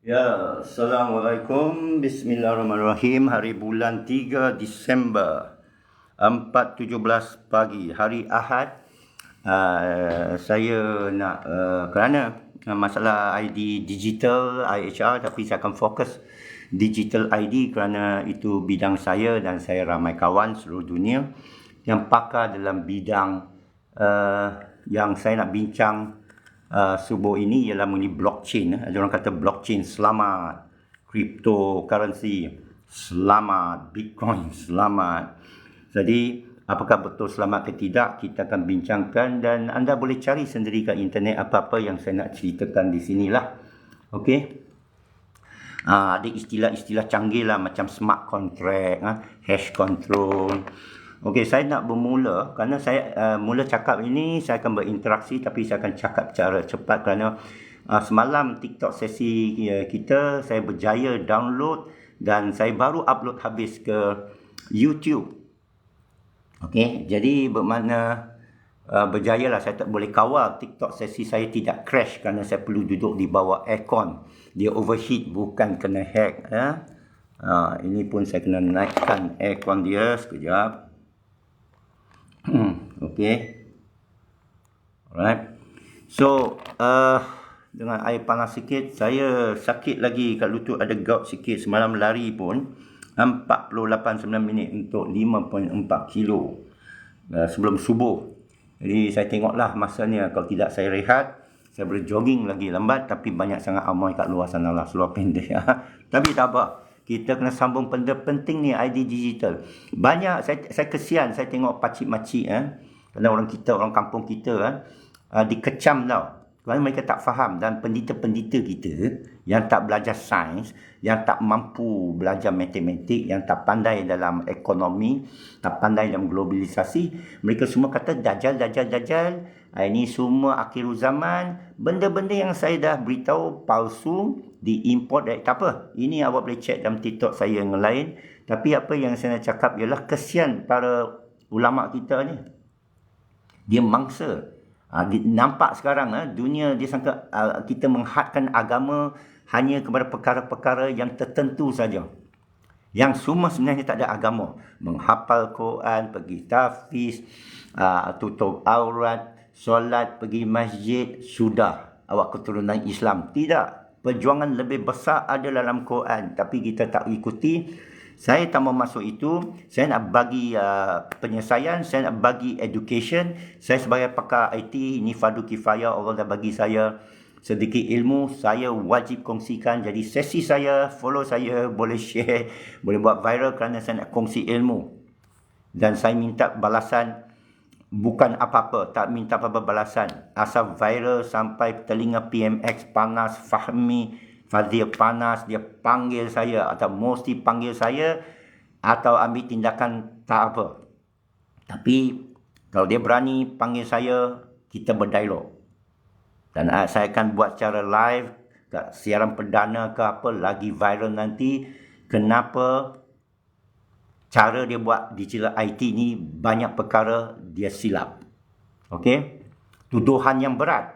Ya, Assalamualaikum. Bismillahirrahmanirrahim. Hari bulan 3 Disember 4:17 pagi, hari Ahad. Saya nak kerana masalah ID digital IHR, tapi saya akan fokus digital ID kerana itu bidang saya dan saya ramai kawan seluruh dunia yang pakar dalam bidang yang saya nak bincang subuh ini ialah mengenai blockchain. Ada orang kata blockchain selamat, cryptocurrency selamat, Bitcoin selamat. Jadi apakah betul selamat ke tidak, kita akan bincangkan dan anda boleh cari sendiri kat internet apa-apa yang saya nak ceritakan di sinilah. Okey. Ada istilah-istilah canggih lah macam smart contract, hash control. Okey, saya nak bermula kerana saya mula cakap ini saya akan berinteraksi, tapi saya akan cakap secara cepat kerana semalam TikTok sesi kita saya berjaya download dan saya baru upload habis ke YouTube. Okey, jadi bermakna berjaya lah, saya tak boleh kawal TikTok sesi saya tidak crash kerana saya perlu duduk di bawah aircon. Dia overheat, bukan kena hack. Ini pun saya kena naikkan aircon dia sekejap. Okay. Alright. So, dengan air panas sikit, saya sakit lagi kat lutut, ada gout sikit. Semalam lari pun 48-9 minit untuk 5.4 kilo sebelum subuh. Jadi saya tengoklah masanya, kalau tidak saya rehat, saya boleh jogging lagi lambat, tapi banyak sangat amoy kat luar sana lah, seluar pendek. Tapi tak apa. Kita kena sambung benda penting ni, ID digital. Banyak, saya kesian, saya tengok pakcik-makcik, kerana orang kita, orang kampung kita, dikecam tau. Kerana mereka tak faham, dan pendeta-pendeta kita yang tak belajar sains, yang tak mampu belajar matematik, yang tak pandai dalam ekonomi, tak pandai dalam globalisasi, mereka semua kata dajjal. Ini semua akhir zaman. Benda-benda yang saya dah beritahu palsu, diimport dari tak apa. Ini awak boleh check dalam TikTok saya yang lain. Tapi apa yang saya nak cakap ialah kesian para ulama kita ni. Dia mangsa. Nampak sekarang dunia dia sangka kita menghadkan agama hanya kepada perkara-perkara yang tertentu saja. Yang semua sebenarnya tak ada agama. Menghafal Quran, pergi tahfiz, tutup aurat, solat, pergi masjid, sudah awak keturunan Islam. Tidak. Perjuangan lebih besar ada dalam Quran, tapi kita tak ikuti. Saya tak mau masuk itu. Saya nak bagi penyelesaian, saya nak bagi education. Saya sebagai pakar IT, ini fardu kifayah, Allah dah bagi saya sedikit ilmu, saya wajib kongsikan. Jadi sesi saya, follow saya, boleh share, boleh buat viral kerana saya nak kongsi ilmu. Dan saya minta balasan bukan apa-apa, tak minta apa-apa balasan. Asal viral sampai telinga PMX panas, Fadhil panas, dia panggil saya atau mesti panggil saya atau ambil tindakan tak apa. Tapi kalau dia berani panggil saya, kita berdialog. Dan saya akan buat secara live, kat siaran perdana ke apa, lagi viral nanti. Kenapa cara dia buat digital IT ni banyak perkara dia silap. Okey? Tuduhan yang berat.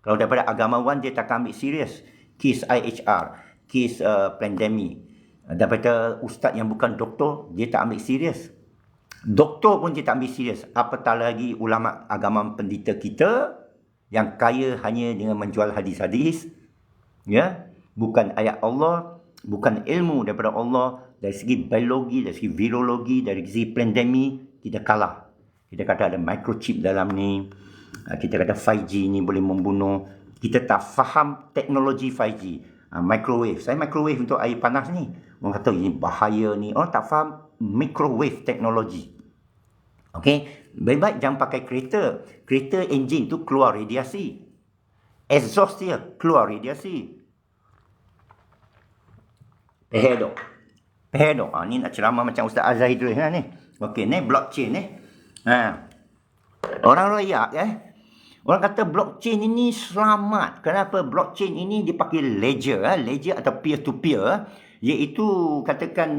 Kalau daripada agamawan dia tak ambil serius. Kes IHR, kes pandemik. Daripada ustaz yang bukan doktor, dia tak ambil serius. Doktor pun dia tak ambil serius. Apatah lagi ulama agama pendeta kita yang kaya hanya dengan menjual hadis-hadis. Ya, bukan ayat Allah, bukan ilmu daripada Allah. Dari segi biologi, dari segi virologi, dari segi pandemik, kita kalah. Kita kata ada microchip dalam ni. Kita kata 5G ni boleh membunuh. Kita tak faham teknologi 5G. Microwave. Saya microwave untuk air panas ni. Orang kata ini bahaya ni. Orang tak faham microwave teknologi. Okey, baik-baik jangan pakai kereta. Kereta enjin tu keluar radiasi. Exhaust dia keluar radiasi. Pehedo. Ni nak ceramah macam Ustaz Azhar Idris ni. Okey, ni blockchain ni. Orang royak orang kata blockchain ini selamat. Kenapa? Blockchain ini dipakai ledger atau peer-to-peer. Iaitu katakan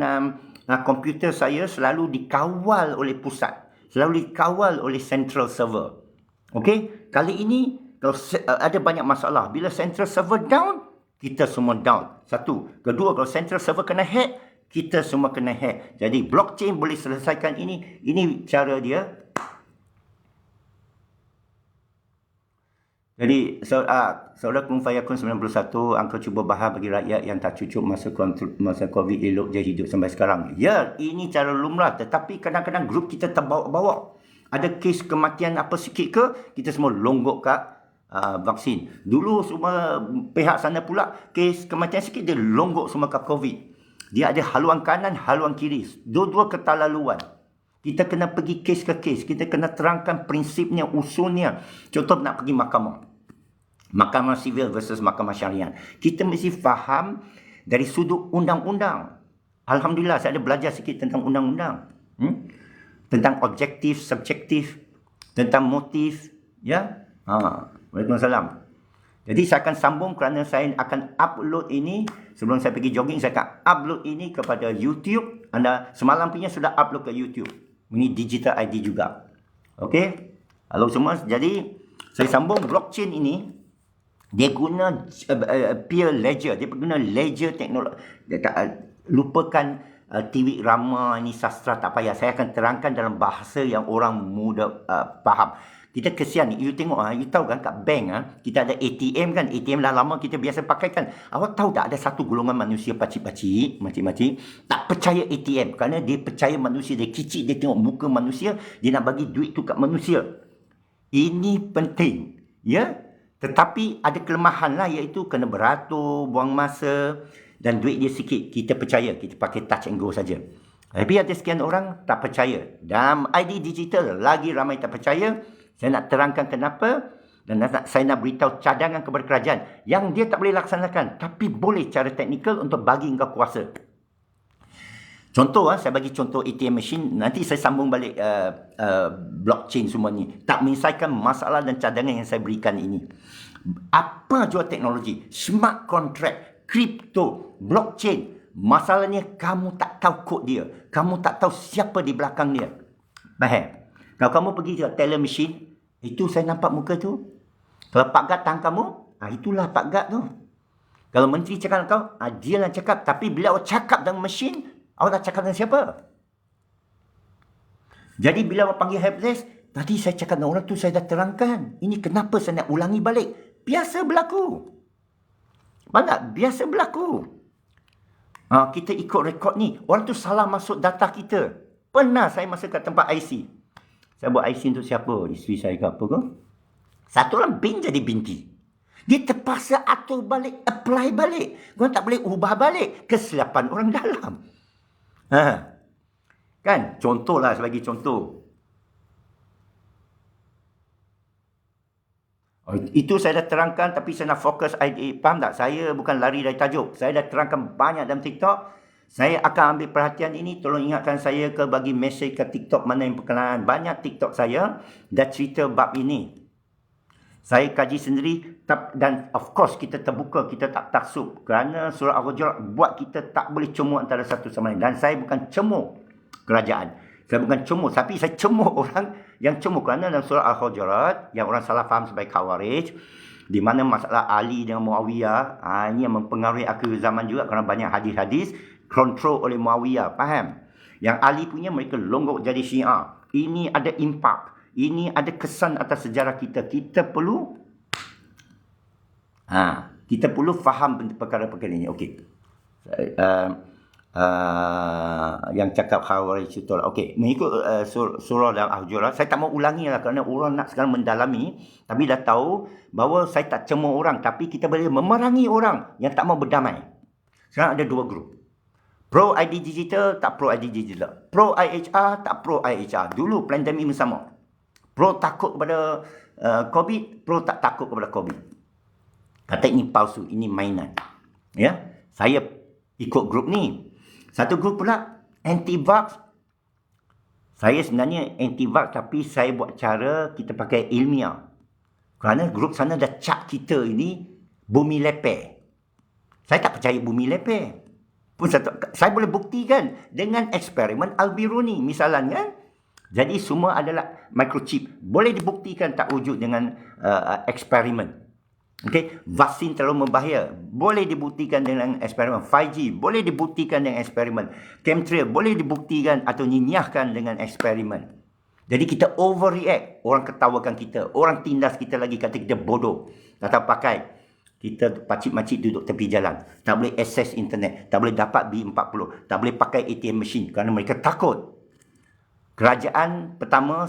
komputer saya selalu dikawal oleh pusat. Selalu dikawal oleh central server. Okey? Kali ini kalau ada banyak masalah. Bila central server down, kita semua down. Satu. Kedua, kalau central server kena hack, kita semua kena hack. Jadi blockchain boleh selesaikan ini. Ini cara dia. Jadi saudara Kung Fayakun 91, Uncle cuba bahas bagi rakyat yang tak cucuk masa COVID elok je hidup sampai sekarang. Ya, ini cara lumrah. Tetapi kadang-kadang grup kita terbawa-bawa. Ada kes kematian apa sikit ke, kita semua longgok kat vaksin. Dulu semua pihak sana pula, kes kematian sikit dia longgok semua kat COVID. Dia ada haluan kanan, haluan kiri. Dua-dua keterlaluan. Kita kena pergi kes ke kes. Kita kena terangkan prinsipnya, usulnya. Contoh nak pergi mahkamah. Mahkamah sivil versus mahkamah syariah. Kita mesti faham dari sudut undang-undang. Alhamdulillah saya ada belajar sikit tentang undang-undang. Tentang objektif, subjektif, tentang motif. Ya. Waalaikumsalam. Jadi saya akan sambung kerana saya akan upload ini. Sebelum saya pergi jogging, saya akan upload ini kepada YouTube. Anda semalam punya sudah upload ke YouTube. Ini digital ID juga. Okey. Halo semua. Jadi saya sambung blockchain ini. Dia guna peer ledger. Dia guna ledger teknologi. Lupakan TV Rama ini sastra, tak payah. Saya akan terangkan dalam bahasa yang orang muda faham. Kita kesian ni. You tengok, you tahu kan kat bank kita ada ATM kan. ATM dah lama kita biasa pakai kan. Awak tahu tak ada satu golongan manusia pacik-pacik, macam-macam, tak percaya ATM. Kerana dia percaya manusia. Dia kicik, dia tengok muka manusia. Dia nak bagi duit tu kat manusia. Ini penting. Ya. Tetapi ada kelemahan lah, iaitu kena beratur, buang masa dan duit dia sikit. Kita percaya, kita pakai touch and go saja. Tapi ada sekian orang tak percaya. Dalam ID digital lagi ramai tak percaya. Saya nak terangkan kenapa dan saya nak beritahu cadangan kepada kerajaan yang dia tak boleh laksanakan. Tapi boleh cara teknikal untuk bagi engkau kuasa. Contoh, saya bagi contoh ATM machine. Nanti saya sambung balik blockchain semua ni. Tak menyelesaikan masalah dan cadangan yang saya berikan ini. Apa jua teknologi? Smart contract, crypto, blockchain. Masalahnya kamu tak tahu kod dia. Kamu tak tahu siapa di belakang dia. Faham? Kalau kamu pergi ke teller machine, itu saya nampak muka tu. Kalau Pak Gad tahan kamu, itulah Pak Gad tu. Kalau menteri cakap dengan kau, dia lah cakap. Tapi bila awak cakap dengan mesin, awak tak cakap dengan siapa? Jadi bila awak panggil helpless, tadi saya cakap dengan orang tu, saya dah terangkan. Ini kenapa saya nak ulangi balik. Biasa berlaku. Banyak, biasa berlaku. Kita ikut rekod ni. Orang tu salah masuk data kita. Pernah saya masuk kat tempat IC. Saya buat IC untuk siapa? Isteri saya ke apa ke? Satu orang bin jadi binti. Dia terpaksa atur balik, apply balik. Korang tak boleh ubah balik. Kesilapan orang dalam. Kan? Contohlah, saya bagi contoh. Itu saya dah terangkan, tapi saya nak fokus idea. Faham tak? Saya bukan lari dari tajuk. Saya dah terangkan banyak dalam TikTok. Saya akan ambil perhatian ini. Tolong ingatkan saya ke bagi mesej ke TikTok mana yang perkenalan. Banyak TikTok saya dah cerita bab ini. Saya kaji sendiri dan of course kita terbuka, kita tak taksub. Kerana surah Al-Hujurat buat kita tak boleh cemur antara satu sama lain. Dan saya bukan cemur kerajaan. Saya bukan cemur, tapi saya cemur orang yang cemur. Kerana dalam surah Al-Hujurat, yang orang salah faham sebagai Khawarij, di mana masalah Ali dengan Muawiyah, ini yang mempengaruhi akhir zaman juga kerana banyak hadis-hadis kontrol oleh Muawiyah, faham? Yang Ali punya mereka longgok jadi Syiah. Ini ada impak. Ini ada kesan atas sejarah kita. Kita perlu faham perkara-perkara ini. Okey. Yang cakap Khawarij itu. Okey, mengikut surah dalam Al-Hujurat, saya tak mau ulangi lah kerana orang nak sekarang mendalami, tapi dah tahu bahawa saya tak cemur orang, tapi kita boleh memerangi orang yang tak mau berdamai. Sekarang ada dua grup. Pro ID digital, tak pro ID digital. Pro IHR, tak pro IHR. Dulu pandemik sama. Pro takut kepada COVID, pro tak takut kepada COVID. Kata ini palsu, ini mainan. Ya, saya ikut grup ni. Satu grup pula anti-vax. Saya sebenarnya anti-vax, tapi saya buat cara kita pakai ilmiah. Kerana grup sana dah cap kita ini bumi lepeh. Saya tak percaya bumi lepeh. Saya boleh buktikan dengan eksperimen Al-Biruni misalnya kan. Jadi semua adalah microchip. Boleh dibuktikan tak wujud dengan eksperimen. Okey, vaksin terlalu berbahaya. Boleh dibuktikan dengan eksperimen. 5G boleh dibuktikan dengan eksperimen. Chemtrail boleh dibuktikan atau nyinyahkan dengan eksperimen. Jadi kita overreact. Orang ketawakan kita. Orang tindas kita lagi, kata kita bodoh. Kata pakai. Kita pacik-macik duduk tepi jalan. Tak boleh akses internet. Tak boleh dapat B40. Tak boleh pakai ATM machine kerana mereka takut. Kerajaan pertama,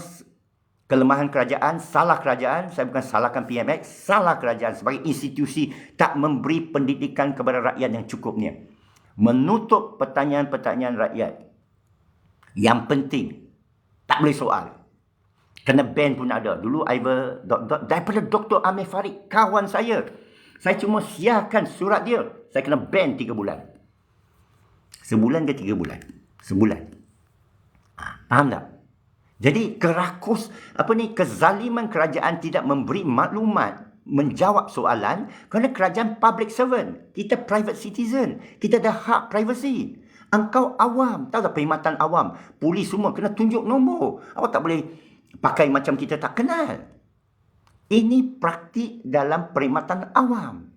kelemahan kerajaan, salah kerajaan, saya bukan salahkan PMX, salah kerajaan sebagai institusi tak memberi pendidikan kepada rakyat yang cukupnya. Menutup pertanyaan-pertanyaan rakyat. Yang penting, tak boleh soal. Kena ban pun ada. Dulu daripada Dr. Amir Farid, kawan saya cuma siarkan surat dia, saya kena ban 3 bulan. Sebulan ke 3 bulan? Sebulan. Faham tak? Jadi kezaliman kerajaan tidak memberi maklumat, menjawab soalan kerana kerajaan public servant. Kita private citizen. Kita ada hak privacy. Engkau awam. Tahu tak perkhidmatan awam? Polis semua kena tunjuk nombor. Awak tak boleh pakai macam kita tak kenal. Ini praktik dalam perkhidmatan awam.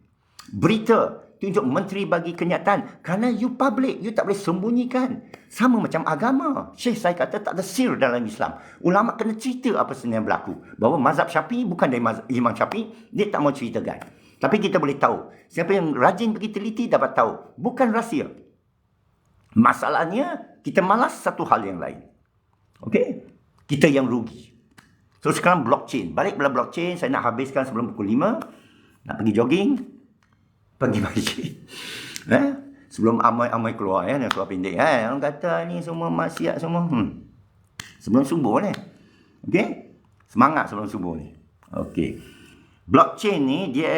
Berita, tunjuk menteri bagi kenyataan. Kerana you public, you tak boleh sembunyikan. Sama macam agama. Syekh saya kata tak ada sir dalam Islam. Ulama kena cerita apa sebenarnya berlaku. Bahawa mazhab Syafi'i bukan dari Imam Syafi'i, dia tak mau ceritakan. Tapi kita boleh tahu. Siapa yang rajin pergi teliti dapat tahu. Bukan rahsia. Masalahnya, kita malas satu hal yang lain. Okey? Kita yang rugi. So sekarang blockchain. Balik pada blockchain, saya nak habiskan sebelum pukul 5. Nak pergi jogging. Pergi masjid. Sebelum amai keluar, nak keluar pendek. Orang kata ni semua maksiat semua. Sebelum subuh ni. Okey? Semangat sebelum subuh ni. Okey. Blockchain ni dia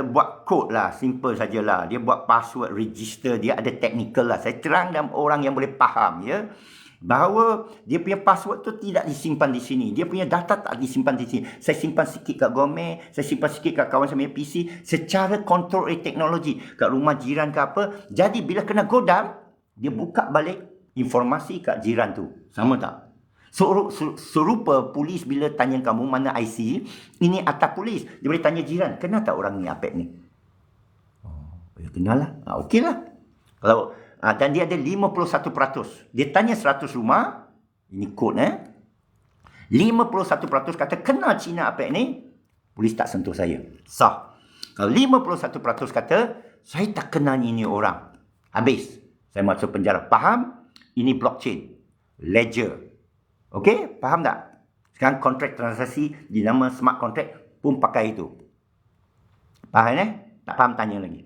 buat kod lah, simple sajalah. Dia buat password register, dia ada technical lah. Saya terang dalam orang yang boleh faham ya. Bahawa dia punya password tu tidak disimpan di sini. Dia punya data tak disimpan di sini. Saya simpan sikit kat Gomez, saya simpan sikit kat kawan saya punya PC, secara control teknologi kat rumah jiran ke apa. Jadi bila kena godam, dia buka balik informasi kat jiran tu. Sama tak? Serupa polis bila tanya kamu mana IC, ini atas polis. Dia boleh tanya jiran, kenal tak orang ni Apek ni? Oh, ya kenal lah. Okey lah. Kalau dan dia ada 51%. Dia tanya 100 rumah, ini kod 51% kata kenal Cina Apek ni, polis tak sentuh saya. Sah. Kalau 51% kata saya tak kenal ini orang, habis. Saya masuk penjara. Faham? Ini blockchain. Ledger. Okey? Faham tak? Sekarang kontrak transaksi di nama smart contract pun pakai itu. Faham Tak faham tanya lagi.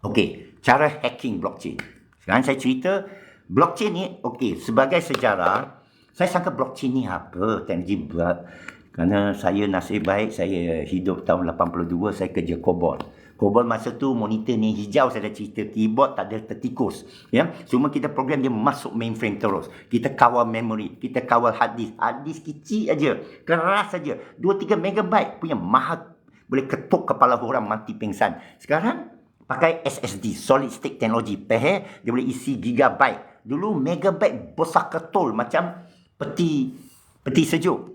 Okey. Cara hacking blockchain. Sekarang saya cerita blockchain ni, okey, sebagai sejarah, saya sangka blockchain ni apa, teknologi berat. Kerana saya nasib baik, saya hidup tahun 82, saya kerja COBOL. COBOL masa tu monitor ni hijau, saya dah cerita, keyboard tak ada tertikus. Ya? Cuma kita program dia masuk mainframe terus. Kita kawal memory, kita kawal hard disk. Hard disk kecil aja, keras saja. 2-3 megabyte punya mahal. Boleh ketuk kepala orang mati pingsan. Sekarang, pakai SSD, solid state technology. Dia boleh isi gigabyte. Dulu megabyte besar ketul macam peti sejuk.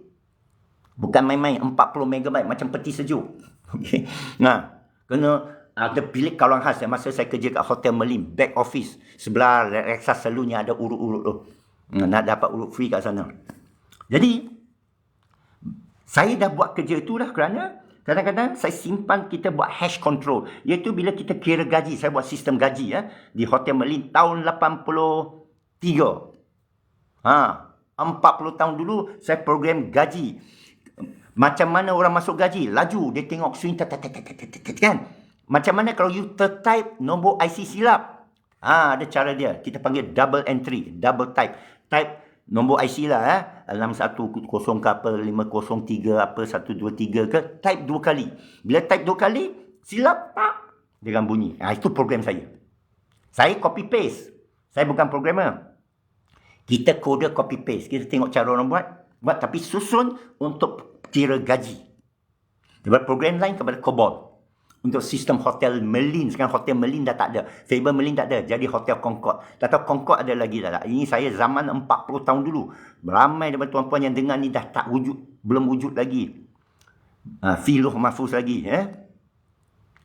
Bukan main-main, 40 megabyte macam peti sejuk. Okey. Nah, kena ada bilik kawalan khas. Masa saya kerja kat Hotel Merlin, back office. Sebelah reksa selunya ada urut-urut tu. Nak dapat urut free kat sana. Jadi, saya dah buat kerja tu dah kerana kadang-kadang saya simpan, kita buat hash control. Iaitu bila kita kira gaji. Saya buat sistem gaji di Hotel Merlin tahun 83. 40 tahun dulu saya program gaji. Macam mana orang masuk gaji? Laju. Dia tengok swing kan? Macam mana kalau you tertype nombor IC silap? Ada cara dia. Kita panggil double entry. Double type. Type nombor IC lah 610 ke apa, 503 apa, 123 ke, type 2 kali. Bila type 2 kali, silap, dia akan bunyi. Itu program saya. Saya copy paste. Saya bukan programmer. Kita kode copy paste. Kita tengok cara orang buat tapi susun untuk kira gaji. Daripada program lain kepada COBOL. Untuk sistem Hotel Merlin. Sekarang Hotel Merlin dah tak ada. Faber Merlin tak ada. Jadi Hotel Concorde. Tak tahu Concorde ada lagi tak? Ini saya zaman 40 tahun dulu. Ramai daripada tuan-puan yang dengar ni dah tak wujud. Belum wujud lagi. Filoh Mahfuz lagi.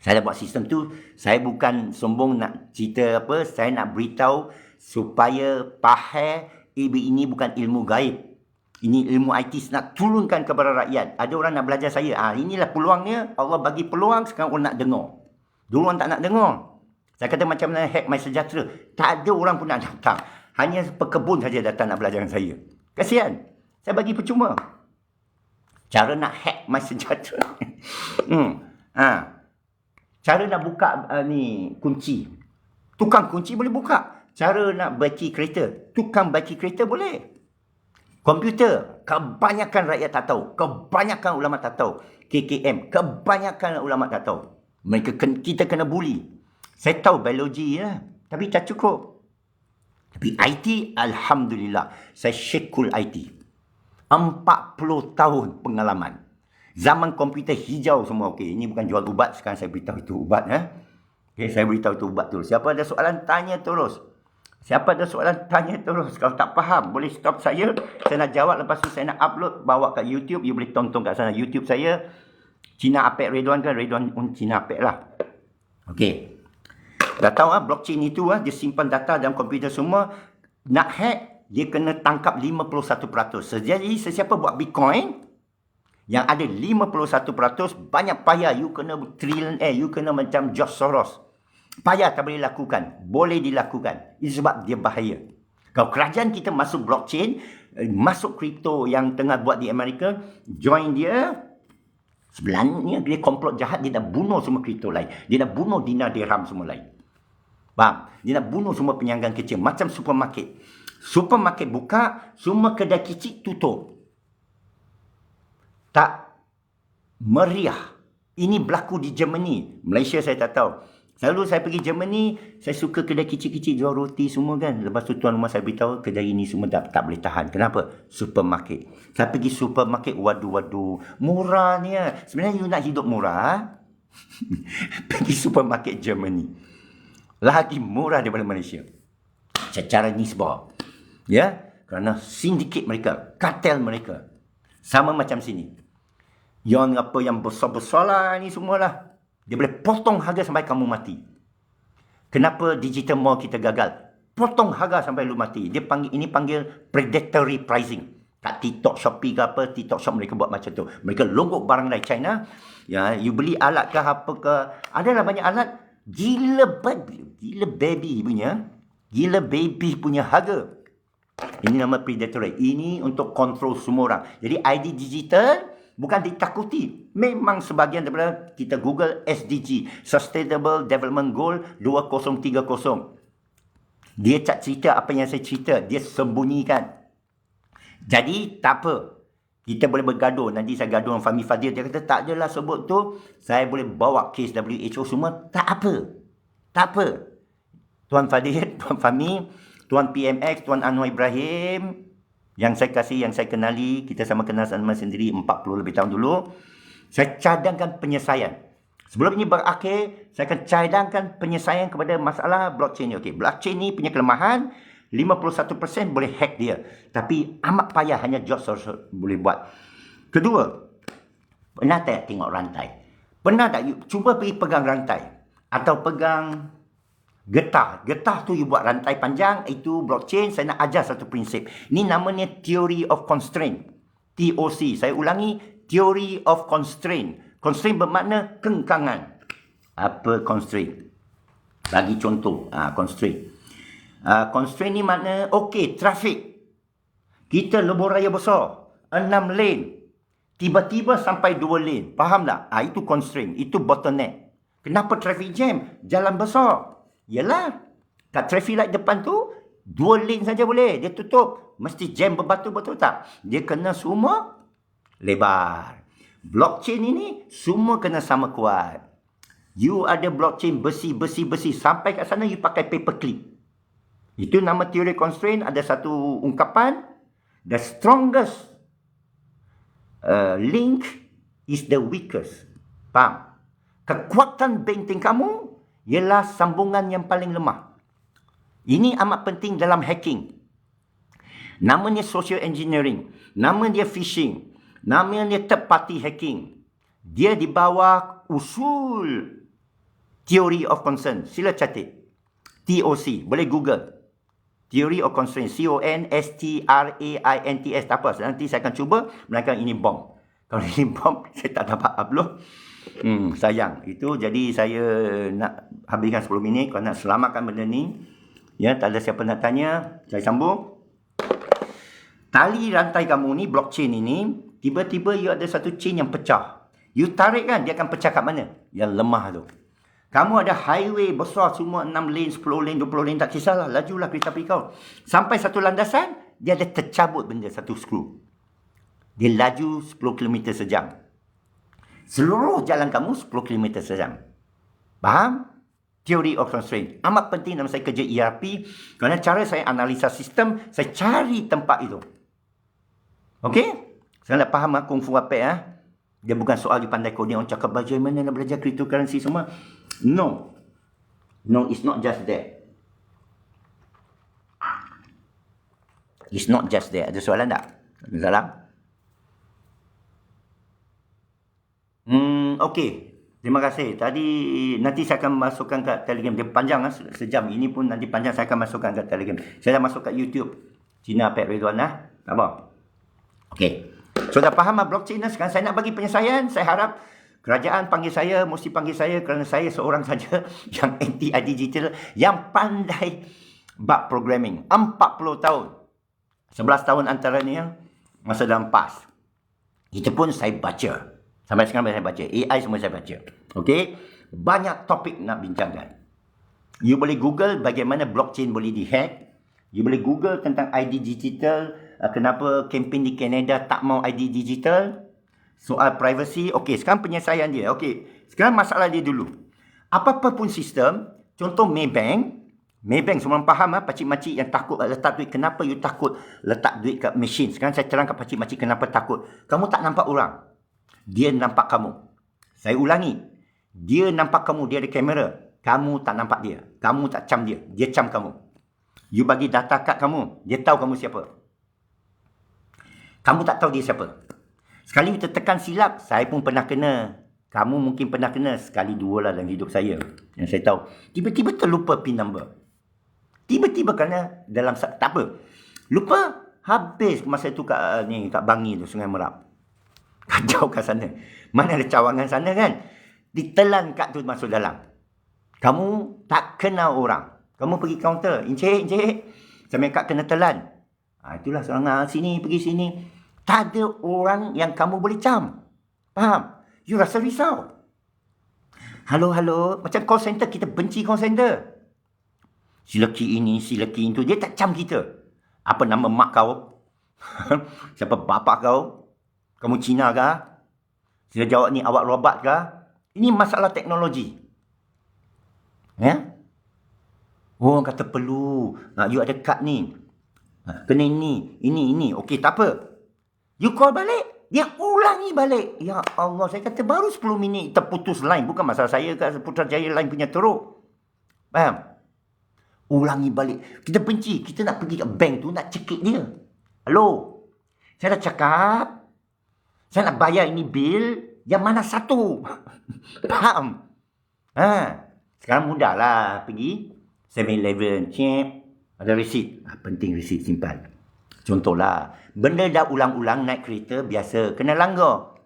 Saya dah buat sistem tu. Saya bukan sombong nak cerita apa. Saya nak beritahu supaya faham ini bukan ilmu gaib. Ini ilmu IT nak turunkan kepada rakyat. Ada orang nak belajar saya. Inilah peluangnya. Allah bagi peluang, sekarang orang nak dengar. Dulu orang tak nak dengar. Saya kata macam mana hack My Sejahtera. Tak ada orang pun nak datang. Hanya pekebun saja datang nak belajar dengan saya. Kasihan. Saya bagi percuma. Cara nak hack My Sejahtera. Cara nak buka kunci. Tukang kunci boleh buka. Cara nak baiki kereta. Tukang baiki kereta boleh. Komputer, kebanyakan rakyat tak tahu. Kebanyakan ulama tak tahu. KKM, kebanyakan ulama tak tahu. Kita kena bully. Saya tahu biologi lah. Tapi tak cukup. Tapi IT, Alhamdulillah. Saya Syekhul IT. 40 tahun pengalaman. Zaman komputer hijau semua. Okey, ini bukan jual ubat. Sekarang saya beritahu itu ubat. Okey, saya beritahu itu ubat terus. Siapa ada soalan, tanya terus. Siapa ada soalan, tanya terus. Kalau tak faham, boleh stop saya. Saya nak jawab. Lepas tu saya nak upload, bawa kat YouTube. You boleh tonton kat sana. YouTube saya, Cina Apek Redwan kan? Redwan Cina Apek lah. Okey. Dah tahu blockchain itu, dia simpan data dalam komputer semua. Nak hack, dia kena tangkap 51%. Jadi, sesiapa buat Bitcoin, yang ada 51%, banyak payah. You kena trillionaire, you kena macam George Soros. Payah tak boleh lakukan. Boleh dilakukan. Itu sebab dia bahaya. Kalau kerajaan kita masuk blockchain, masuk kripto yang tengah buat di Amerika, join dia, sebenarnya dia komplot jahat, dia nak bunuh semua kripto lain. Dia nak bunuh dinar dirham semua lain. Faham? Dia nak bunuh semua peniagaan kecil. Macam supermarket. Supermarket buka, semua kedai kecil tutup. Tak meriah. Ini berlaku di Germany. Malaysia saya tak tahu. Selalu saya pergi Germany, saya suka kedai kecil-kecil jual roti semua kan. Lepas tu tuan rumah saya beritahu, kedai ini semua tak boleh tahan. Kenapa? Supermarket. Saya pergi supermarket, waduh, murah ni. Sebenarnya you nak hidup murah, pergi supermarket Germany. Lagi murah daripada Malaysia. Secara nisbah. Ya? Kerana sindiket mereka, kartel mereka. Sama macam sini. Yang apa yang besar-besar lah ni semualah. Dia boleh potong harga sampai kamu mati. Kenapa digital mall kita gagal? Potong harga sampai lu mati. Ini panggil predatory pricing. Kat TikTok, Shopee ke apa, TikTok Shop mereka buat macam tu. Mereka logok barang dari China. Ya, you beli alat ke apa ke. Adalah banyak alat. Gila baby punya harga. Ini nama predatory. Ini untuk kontrol semua orang. Jadi ID digital bukan ditakuti. Memang sebahagian daripada kita Google SDG, Sustainable Development Goal 2030. Dia tak cerita apa yang saya cerita. Dia sembunyikan. Jadi tak apa. Kita boleh bergaduh. Nanti saya gaduh dengan Fahmi Fadil. Dia kata tak adalah sebut tu. Saya boleh bawa kes WHO semua. Tak apa. Tak apa. Tuan Fadil, Tuan Fahmi, Tuan PMX, Tuan Anwar Ibrahim, yang saya kasih, yang saya kenali, kita sama kenal sama sendiri 40 lebih tahun dulu. Saya cadangkan penyelesaian. Sebelum ini berakhir, saya akan cadangkan penyelesaian kepada masalah blockchain ni. Okey, blockchain ni punya kelemahan, 51% boleh hack dia. Tapi amat payah, hanya George Soros boleh buat. Kedua, pernah tak tengok rantai? Pernah tak you cuba pergi pegang rantai? Atau pegang getah. Getah tu you buat rantai panjang, itu blockchain. Saya nak ajar satu prinsip. Ini namanya Theory of Constraint. TOC. Saya ulangi, Theory of Constraint. Constraint bermakna kengkangan. Apa constraint? Bagi contoh. Constraint. Constraint ni makna, okey, trafik. Kita lebuh raya besar. 6 lane. Tiba-tiba sampai 2 lane. Faham tak? Itu constraint. Itu bottleneck. Kenapa traffic jam? Jalan besar. Yalah. Kat traffic light depan tu, 2 lane saja boleh. Dia tutup. Mesti jam berbatu, betul tak? Dia kena semua lebar. Blockchain ini semua kena sama kuat. You ada blockchain besi. Sampai kat sana you pakai paperclip. Itu nama teori constraint. Ada satu ungkapan. The strongest link is the weakest. Faham? Kekuatan benteng kamu ialah sambungan yang paling lemah. Ini amat penting dalam hacking. Namanya social engineering. Nama dia phishing. Namanya third party hacking. Dia di bawah usul Theory of Constraint. Sila catat. TOC. Boleh Google. Theory of Constraint. CONSTRAINTS. Tak apa. Nanti saya akan cuba. Melainkan ini bom. Kalau ini bom, saya tak dapat upload. Sayang. Itu jadi saya nak habiskan 10 minit. Kalau nak selamatkan benda ni. Ya, tak ada siapa nak tanya. Saya sambung. Tali rantai kamu ni, blockchain ini, tiba-tiba you ada satu chain yang pecah. You tarik kan, dia akan pecah kat mana? Yang lemah tu. Kamu ada highway besar semua 6 lane, 10 lane, 20 lane, tak kisahlah. Lajulah kereta api kau. Sampai satu landasan, dia ada tercabut benda, satu skru. Dia laju 10 km sejam. Seluruh jalan kamu 10 km sejam. Faham? Theory of Constraint. Amat penting dalam saya kerja ERP. Kerana cara saya analisa sistem, saya cari tempat itu. Okey? Saya nak faham Kung Fu apa. Dia bukan soal you pandai coding, orang cakap bagaimana nak belajar cryptocurrency semua. No. No, it's not just that. It's not just that. Ada soalan tak? Ada soalan? Okey. Terima kasih. Tadi nanti saya akan masukkan kat Telegram. Dia panjang sejam. Ini pun nanti panjang saya akan masukkan kat Telegram. Saya dah masuk kat YouTube. Cina Pat Ridwan Tak apa. Okey. So dah faham blockchain sekarang saya nak bagi penyelesaian. Saya harap kerajaan panggil saya, mesti panggil saya kerana saya seorang saja yang anti-ID digital yang pandai bab programming. 40 tahun. 11 tahun antaranya masa dalam PAS. Itu pun saya baca. Sampai sekarang saya baca. AI semua saya baca. Okey? Banyak topik nak bincangkan. You boleh Google bagaimana blockchain boleh dihack. You boleh Google tentang ID digital. Kenapa kempen di Canada tak mau ID digital. Soal privacy. Okey, sekarang penyelesaian dia. Okey, sekarang masalah dia dulu. Apa-apa pun sistem. Contoh Maybank. Maybank semua orang faham pakcik-makcik yang takut letak duit. Kenapa you takut letak duit kat mesin? Sekarang saya terangkan pakcik-makcik kenapa takut. Kamu tak nampak orang. Dia nampak kamu. Saya ulangi. Dia nampak kamu. Dia ada kamera. Kamu tak nampak dia. Kamu tak cam dia. Dia cam kamu. You bagi data kad kamu. Dia tahu kamu siapa. Kamu tak tahu dia siapa. Sekali you tertekan silap. Saya pun pernah kena. Kamu mungkin pernah kena. Sekali dua lah dalam hidup saya. Yang saya tahu. Tiba-tiba terlupa PIN number. Tiba-tiba kerana dalam... Tak apa. Lupa. Habis masa tu kat Bangi tu. Sungai Merap. Kacau kat sana. Mana ada cawangan sana kan? Ditelan kad tu masuk dalam. Kamu tak kenal orang. Kamu pergi kaunter. Encik. Sampai kad kena telan. Itulah seorang sini, pergi sini. Tak ada orang yang kamu boleh cam. Faham? You rasa risau. Halo. Macam call center. Kita benci call center. Sila key ini, sila key itu. Dia tak cam kita. Apa nama mak kau? Siapa bapa kau? Kamu Cina kah? Sila jawab ni awak robot kah? Ini masalah teknologi. Ya? Oh, orang kata perlu. You ada kad ni. Kena ini. Okey, tak apa. You call balik. Dia ulangi balik. Ya Allah, saya kata baru 10 minit terputus line. Bukan masalah saya kat Putrajaya line punya teruk. Faham? Ulangi balik. Kita benci. Kita nak pergi ke bank tu, nak cekik dia. Hello? Saya dah cakap. Saya nak bayar ini bil. Yang mana satu? Faham? Sekarang mudahlah pergi 7-Eleven. Cek. Ada resit. Penting resit simpan. Contohlah. Benda dah ulang-ulang naik kereta biasa. Kena langgar.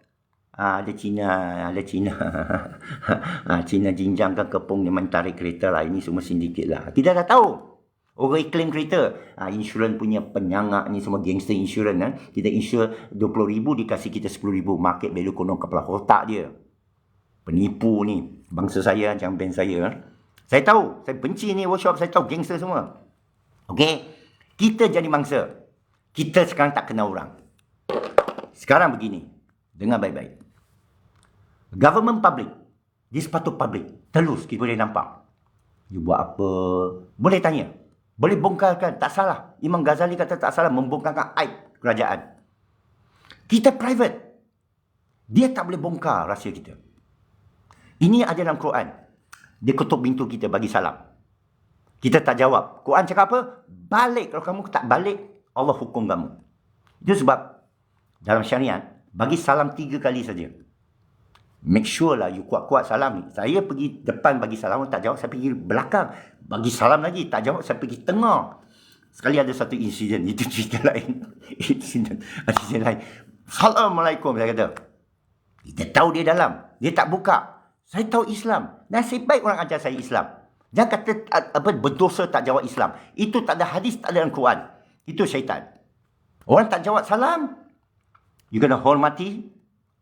Ada Cina. Cina jinjangkan kepung dia tarik kereta lah. Ini semua sindiket lah. Kita dah tahu. Orang iklim kereta. Insurans punya penyangak ni semua gangster insurans. Kita insure 20,000 dikasih kita 10,000. Market value konon kepala otak dia. Penipu ni. Bangsa saya macam band saya. Saya tahu. Saya benci ni workshop. Saya tahu gangster semua. Okey. Kita jadi mangsa. Kita sekarang tak kenal orang. Sekarang begini. Dengar baik-baik. Government public. Dia sepatut public. Telus kita boleh nampak. You buat apa? Boleh tanya. Boleh bongkarkan. Tak salah. Imam Ghazali kata tak salah membongkarkan aib kerajaan. Kita private. Dia tak boleh bongkar rahsia kita. Ini ada dalam Quran. Dia ketuk pintu kita bagi salam. Kita tak jawab. Quran cakap apa? Balik. Kalau kamu tak balik, Allah hukum kamu. Itu sebab dalam syariat, bagi salam 3 kali saja. Make sure lah you kuat-kuat salam ni. Saya pergi depan bagi salam, tak jawab, saya pergi belakang bagi salam lagi, tak jawab, saya pergi tengah. Sekali ada satu insiden, itu cerita lain. Insiden lain. Assalamualaikum, saya kata. Kita tahu dia dalam, dia tak buka. Saya tahu Islam. Nasib baik orang ajar saya Islam. Jangan kata berdosa tak jawab Islam. Itu tak ada hadis, tak ada dalam Quran. Itu syaitan. Orang tak jawab salam, you kena hormati,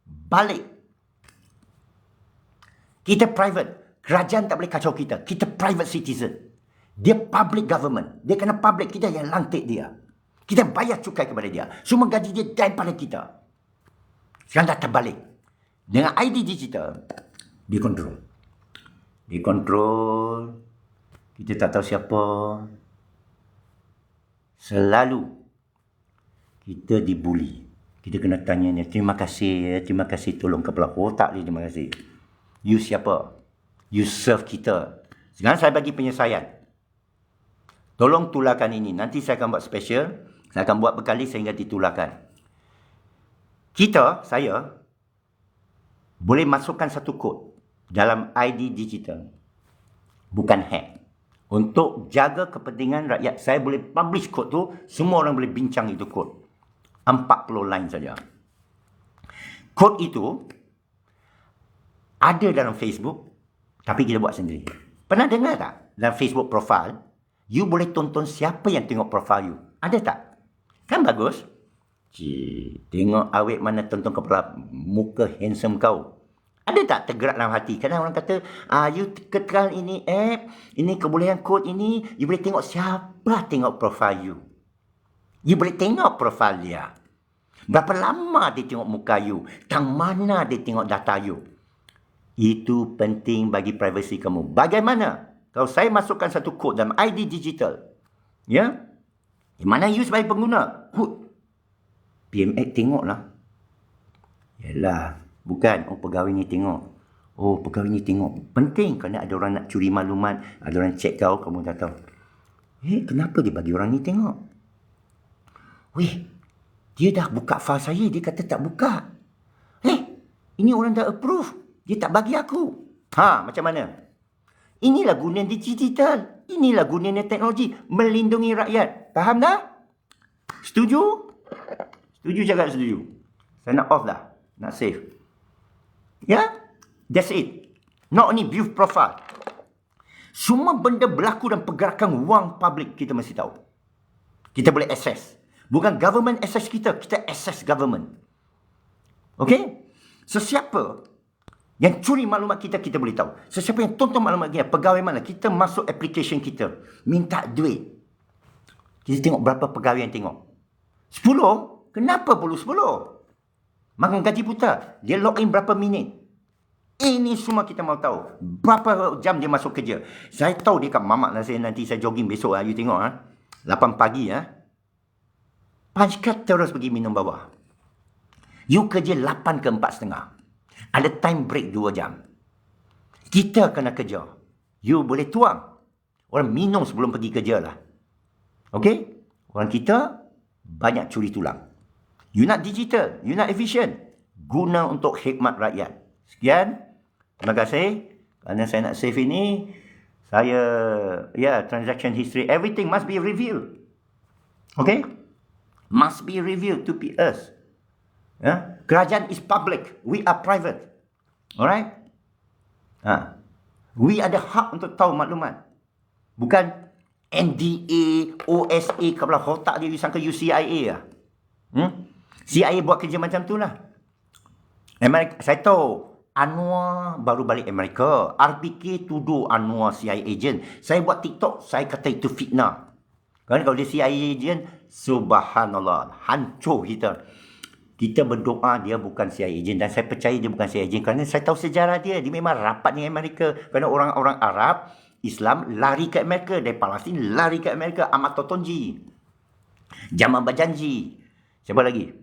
balik. Kita private. Kerajaan tak boleh kacau kita. Kita private citizen. Dia public government. Dia kena public. Kita yang lantik dia. Kita bayar cukai kepada dia. Semua gaji dia daripada kita. Sekarang dah terbalik. Dengan ID digital, dia kontrol. Dia kontrol. Kita tak tahu siapa. Selalu kita dibuli. Kita kena tanya ni, terima kasih tolong kepala otak dia, terima kasih. You siapa? You serve kita. Sekarang saya bagi penyelesaian. Tolong tularkan ini. Nanti saya akan buat special. Saya akan buat berkali sehingga ditularkan. Saya boleh masukkan satu kod dalam ID digital. Bukan hack. Untuk jaga kepentingan rakyat, saya boleh publish kod tu. Semua orang boleh bincang itu kod. 40 line saja. Kod itu ada dalam Facebook, tapi kita buat sendiri. Pernah dengar tak? Dalam Facebook profile, you boleh tonton siapa yang tengok profile you. Ada tak? Kan bagus? Tengok awet mana tonton kepala muka handsome kau. Ada tak tergerak dalam hati? Kadang orang kata, you tekan ini app, ini kebolehan kod ini, you boleh tengok siapa tengok profile you. You boleh tengok profile dia. Berapa lama dia tengok muka you. Tang mana dia tengok data you. Itu penting bagi privasi kamu. Bagaimana? Kalau saya masukkan satu kod dalam ID digital, ya, di mana you sebagai pengguna, PMX tengoklah. Yalah, bukan, pegawai ni tengok. Pegawai ni tengok. Penting kerana ada orang nak curi maklumat, ada orang cek kau, kamu tak tahu. Kenapa dia bagi orang ni tengok? Dia dah buka file saya, dia kata tak buka. Ini orang dah approve. Dia tak bagi aku. Macam mana? Inilah gunanya digital. Inilah gunanya teknologi. Melindungi rakyat. Faham dah? Setuju? Setuju cakap setuju. Saya nak off dah. Nak save. Ya? That's it. Not only view profile. Semua benda berlaku dan pergerakan wang public kita mesti tahu. Kita boleh access. Bukan government access kita. Kita access government. Okay? Sesiapa yang curi maklumat kita, kita boleh tahu. Sesiapa yang tonton maklumat kita, pegawai mana, kita masuk application kita, minta duit. Kita tengok berapa pegawai yang tengok. 10? Kenapa perlu 10? Makan gaji buta. Dia login berapa minit. Ini semua kita mau tahu. Berapa jam dia masuk kerja. Saya tahu dia kat mamak nanti saya jogging besok. You tengok. 8 pagi. Punch card terus pergi minum bawah. You kerja 8 ke 4.30. Ada time break 2 jam. Kita kena kerja. You boleh tuang. Orang minum sebelum pergi kerja lah. Okay? Orang kita banyak curi tulang. You nak digital. You nak efficient. Guna untuk khidmat rakyat. Sekian. Terima kasih. Kerana saya nak save ini. Transaction history. Everything must be revealed. Okay? Must be revealed to us. Kerajaan is public. We are private. Alright? We ada hak untuk tahu maklumat. Bukan NDA, OSA, kepala otak dia, you sangka you CIA lah. CIA buat kerja macam tu lah. Saya tahu, Anwar baru balik Amerika. RBK tuduh Anwar CIA agent. Saya buat TikTok, saya kata itu fitnah. Kan kalau dia CIA agent, subhanallah, hancur kita. Kita berdoa dia bukan CIA agent. Dan saya percaya dia bukan CIA agent. Kerana saya tahu sejarah dia. Dia memang rapat dengan Amerika. Kerana orang-orang Arab, Islam lari ke Amerika. Dari Palestin lari ke Amerika. Ahmad Totonji. Jamal Bajanji. Siapa lagi?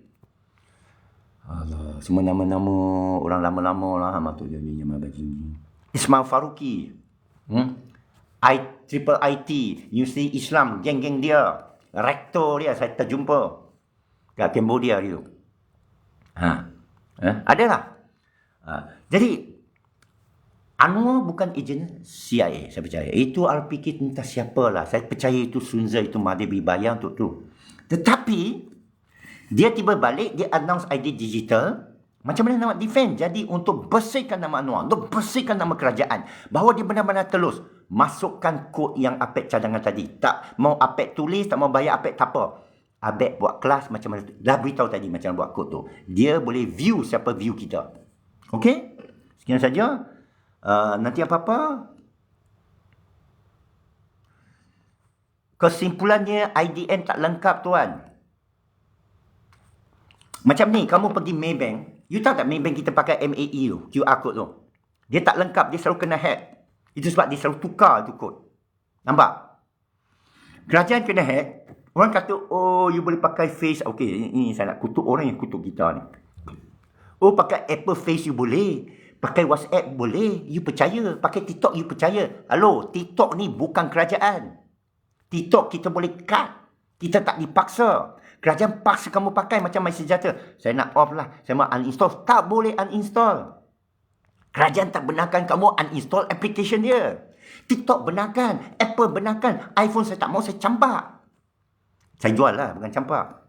Allah, semua nama-nama orang lama-lama lah. Ahmad Totonji, Jamal Bajanji. Ismail Faruqi. Triple IT. Universiti Islam. Geng-geng dia. Rektor dia. Saya terjumpa. Kat Cambodia dia. Adalah. Jadi Anwar bukan ejen CIA, saya percaya. Itu RPK entah siapalah. Saya percaya itu Sunza, itu Mahathir dibayar untuk tu. Tetapi, dia tiba balik, dia announce ID digital. Macam mana nak defend? Jadi untuk bersihkan nama Anwar, untuk bersihkan nama kerajaan, bahawa dia benar-benar telus, masukkan kod yang Apek cadangan tadi. Tak mau Apek tulis, tak mau bayar Apek, tak apa. Apek buat kelas macam mana tu. Dah beritahu tadi macam mana buat kod tu. Dia boleh view siapa view kita. Okey? Sekian saja. Nanti apa-apa, kesimpulannya IDN tak lengkap tuan. Macam ni, kamu pergi Maybank, you tahu tak Maybank kita pakai MAE tu, QR code tu. Dia tak lengkap, dia selalu kena hack. Itu sebab dia selalu tukar tu kod. Nampak? Kerajaan kena hack, orang kata, oh you boleh pakai Face. Okey, ini saya nak kutuk orang yang kutuk kita ni. Oh pakai Apple Face you boleh. Pakai WhatsApp boleh, you percaya. Pakai TikTok, you percaya. Halo, TikTok ni bukan kerajaan. TikTok kita boleh cut. Kita tak dipaksa. Kerajaan paksa kamu pakai macam MySejahtera. Saya nak off lah. Saya mau uninstall. Tak boleh uninstall. Kerajaan tak benarkan kamu uninstall application dia. TikTok benarkan. Apple benarkan. iPhone saya tak mau, saya campak. Saya jual lah, bukan campak.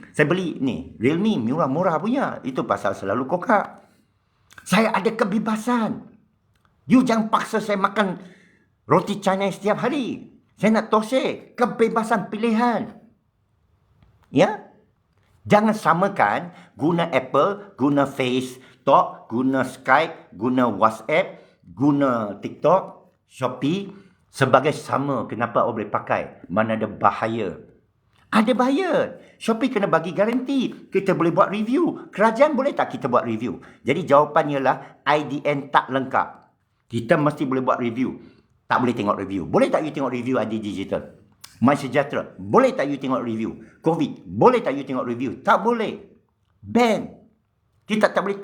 Saya beli ni, Realme, murah-murah punya. Itu pasal selalu kokak. Saya ada kebebasan. You jangan paksa saya makan roti canai setiap hari. Saya nak tosek. Kebebasan pilihan. Ya? Jangan samakan guna Apple, guna Facebook, guna Skype, guna WhatsApp, guna TikTok, Shopee sebagai sama. Kenapa awak boleh pakai? Mana ada bahaya? Ada bahaya. Shopee kena bagi garanti. Kita boleh buat review. Kerajaan boleh tak kita buat review? Jadi jawapannya lah IDN tak lengkap. Kita mesti boleh buat review. Tak boleh tengok review. Boleh tak you tengok review ID digital? MySejahtera. Boleh tak you tengok review? COVID. Boleh tak you tengok review? Tak boleh. Ban. Kita tak boleh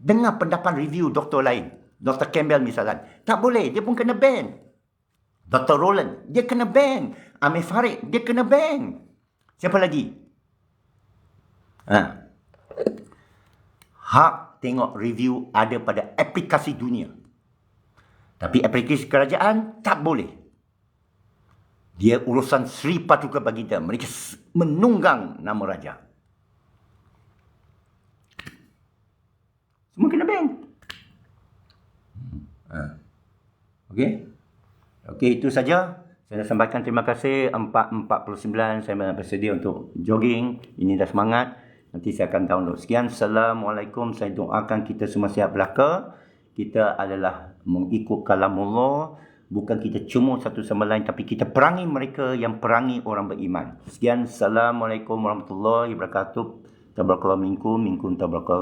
dengar pendapat review doktor lain. Dr. Campbell misalnya. Tak boleh. Dia pun kena ban. Dr. Roland. Dia kena ban. Amir Farid. Dia kena ban. Siapa lagi? Hak tengok review ada pada aplikasi dunia. Tapi aplikasi kerajaan tak boleh. Dia urusan Sri Paduka Baginda. Mereka menunggang nama raja. Semua kena ban. Okey? Okey, itu saja. Saya sampaikan terima kasih. 4:49 saya bersedia untuk jogging. Ini dah semangat. Nanti saya akan download. Sekian. Assalamualaikum. Saya doakan kita semua sihat belaka. Kita adalah mengikut kalamullah. Bukan kita cuma satu sama lain. Tapi kita perangi mereka yang perangi orang beriman. Sekian. Assalamualaikum warahmatullahi wabarakatuh. Tabarakallahu minkum. Minkum tabarakallahu.